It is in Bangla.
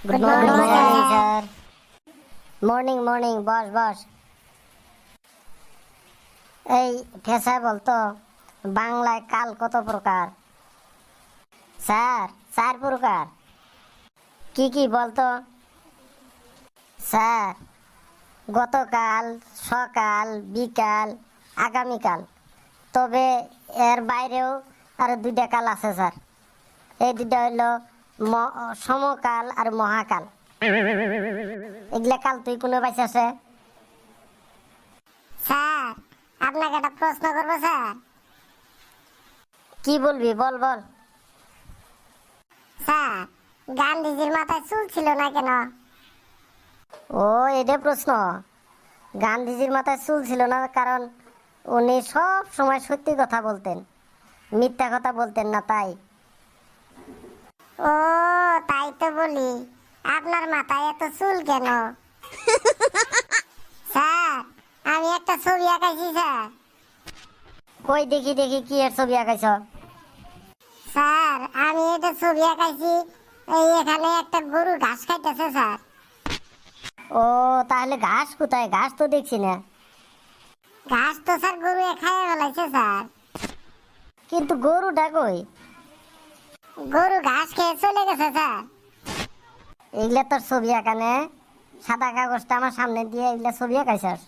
Good Good morning morning, sir. Morning morning, বস বস। এই ঠেসায় বলতো বাংলায় কাল কত প্রকার? স্যার, 4 প্রকার। কি কি বলতো? স্যার, গতকাল, সকাল, বিকাল, আগামীকাল। তবে এর বাইরেও আরো 2টা কাল আছে স্যার। এই 2টা হইলো সমকাল আর মহাকাল। এগুলা কাল তুই কোনো পাইছে আছে? স্যার আপনাকে একটা প্রশ্ন করবো স্যার। কি বলবি, বল বল। স্যার গান্ধীজির মাথায় চুল ছিল না কেন? ও, এটা প্রশ্ন? গান্ধীজির মাথায় চুল ছিল না কারণ উনি সব সময় সত্যি কথা বলতেন, মিথ্যা কথা বলতেন না, তাই। ও তাই তো বলি, আপনার মাথায় এত চুল কেন? স্যার আমি একটা ছবি আঁকাইছি স্যার। কই দেখি দেখি, কি এর ছবি আঁকাইছ? স্যার আমি এটা ছবি আঁকাইছি, এই এখানে একটা গরু ঘাস খাইতেছে স্যার। ও, তাহলে ঘাস কোথায়? ঘাস তো দেখছি না। ঘাস তো স্যার গরু খাইয়ে ফেলাইছে স্যার। কিন্তু গরুটা কই? গরু ঘাস খেয়ে চলে গেছে স্যার। এগুলা তোর ছবি আঁকানে? সাদা কাগজটা আমার সামনে দিয়ে এগুলা ছবি আঁকাইছাস?